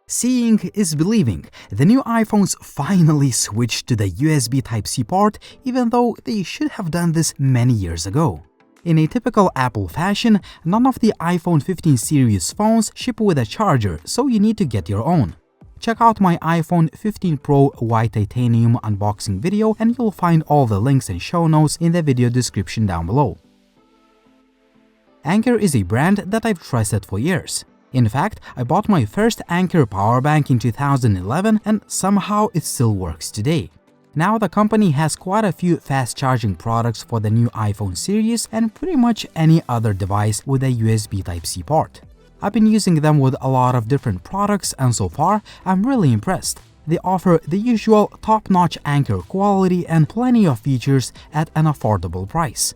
Seeing is believing. The new iPhones finally switched to the USB Type-C port, even though they should have done this many years ago. In a typical Apple fashion, none of the iPhone 15 series phones ship with a charger, so you need to get your own. Check out my iPhone 15 Pro White Titanium unboxing video and you'll find all the links and show notes in the video description down below. Anker is a brand that I've trusted for years. In fact, I bought my first Anker power bank in 2011 and somehow it still works today. Now the company has quite a few fast charging products for the new iPhone series and pretty much any other device with a USB Type-C port. I've been using them with a lot of different products and so far I'm really impressed. They offer the usual top-notch Anker quality and plenty of features at an affordable price.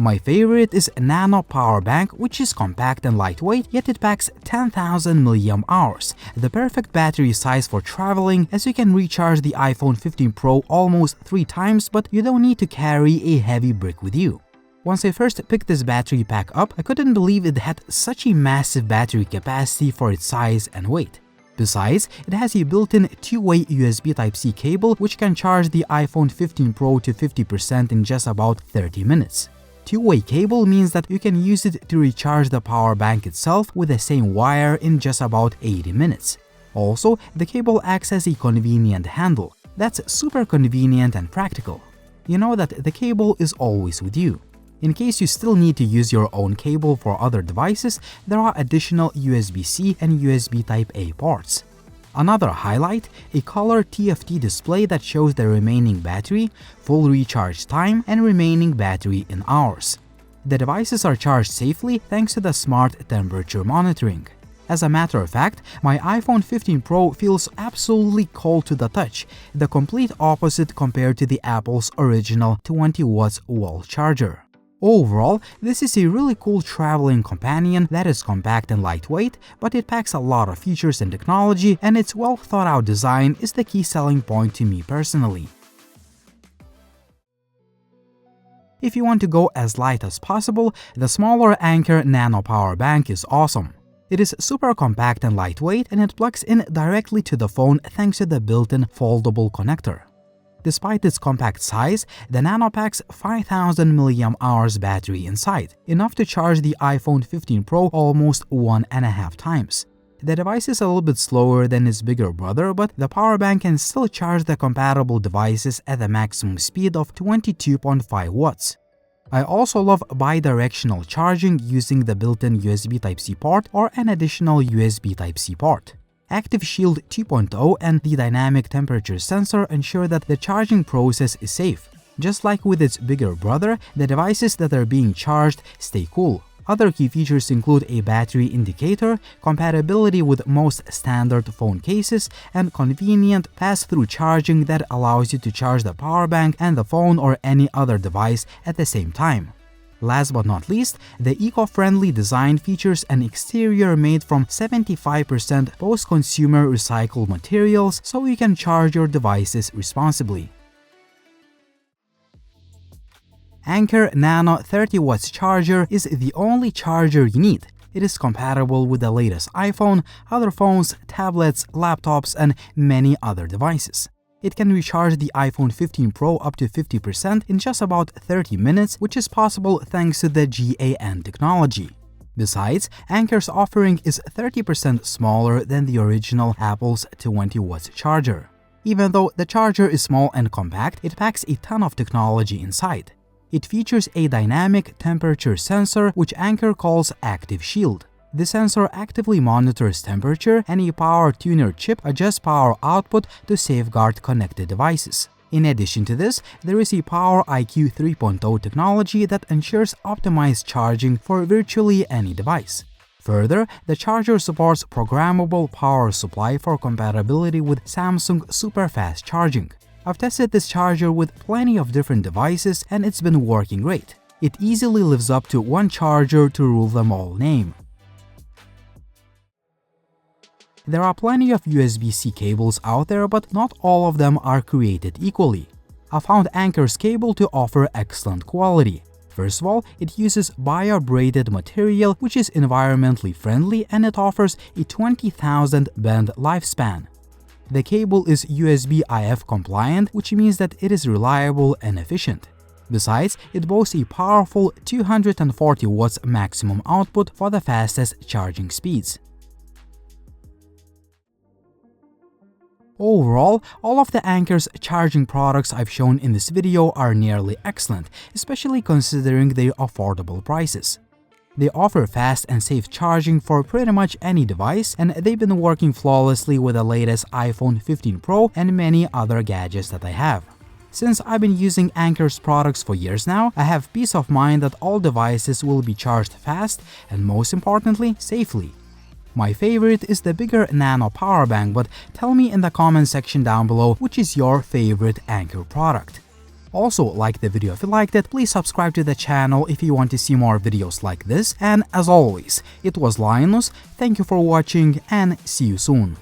My favorite is Nano power bank, which is compact and lightweight, yet it packs 10,000 mAh, the perfect battery size for traveling, as you can recharge the iPhone 15 Pro almost 3 times, but you don't need to carry a heavy brick with you. Once I first picked this battery pack up, I couldn't believe it had such a massive battery capacity for its size and weight. Besides, it has a built-in two-way USB Type-C cable which can charge the iPhone 15 Pro to 50% in just about 30 minutes. Two-way cable means that you can use it to recharge the power bank itself with the same wire in just about 80 minutes. Also, the cable acts as a convenient handle. That's super convenient and practical. You know that the cable is always with you. In case you still need to use your own cable for other devices, there are additional USB-C and USB Type-A ports. Another highlight, a color TFT display that shows the remaining battery, full recharge time, and remaining battery in hours. The devices are charged safely thanks to the smart temperature monitoring. As a matter of fact, my iPhone 15 Pro feels absolutely cold to the touch, the complete opposite compared to the Apple's original 20 watts wall charger. Overall, this is a really cool traveling companion that is compact and lightweight, but it packs a lot of features and technology, and its well-thought-out design is the key selling point to me personally. If you want to go as light as possible, the smaller Anker Nano power bank is awesome. It is super compact and lightweight, and it plugs in directly to the phone thanks to the built-in foldable connector. Despite its compact size, the Nano packs 5,000 mAh battery inside, enough to charge the iPhone 15 Pro almost 1.5 times. The device is a little bit slower than its bigger brother, but the power bank can still charge the compatible devices at the maximum speed of 22.5 watts. I also love bidirectional charging using the built-in USB Type-C port or an additional USB Type-C port. Active Shield 2.0 and the dynamic temperature sensor ensure that the charging process is safe. Just like with its bigger brother, the devices that are being charged stay cool. Other key features include a battery indicator, compatibility with most standard phone cases, and convenient pass-through charging that allows you to charge the power bank and the phone or any other device at the same time. Last but not least, the eco-friendly design features an exterior made from 75% post-consumer recycled materials so you can charge your devices responsibly. Anker Nano 30 watts charger is the only charger you need. It is compatible with the latest iPhone, other phones, tablets, laptops, and many other devices. It can recharge the iPhone 15 Pro up to 50% in just about 30 minutes, which is possible thanks to the GaN technology. Besides, Anker's offering is 30% smaller than the original Apple's 20 watts charger. Even though the charger is small and compact, it packs a ton of technology inside. It features a dynamic temperature sensor which Anker calls Active Shield. The sensor actively monitors temperature, and a power tuner chip adjusts power output to safeguard connected devices. In addition to this, there is a Power IQ 3.0 technology that ensures optimized charging for virtually any device. Further, the charger supports programmable power supply for compatibility with Samsung super fast charging. I've tested this charger with plenty of different devices and it's been working great. It easily lives up to one charger to rule them all name. There are plenty of USB-C cables out there, but not all of them are created equally. I found Anker's cable to offer excellent quality. First of all, it uses bio-braided material which is environmentally friendly, and it offers a 20,000 band lifespan. The cable is USB-IF compliant, which means that it is reliable and efficient. Besides, it boasts a powerful 240 watts maximum output for the fastest charging speeds. Overall, all of the Anker's charging products I've shown in this video are nearly excellent, especially considering their affordable prices. They offer fast and safe charging for pretty much any device, and they've been working flawlessly with the latest iPhone 15 Pro and many other gadgets that I have. Since I've been using Anker's products for years now, I have peace of mind that all devices will be charged fast and, most importantly, safely. My favorite is the bigger Nano power bank, but tell me in the comment section down below which is your favorite Anker product. Also, like the video if you liked it, please subscribe to the channel if you want to see more videos like this, and as always, it was Linus, thank you for watching and see you soon.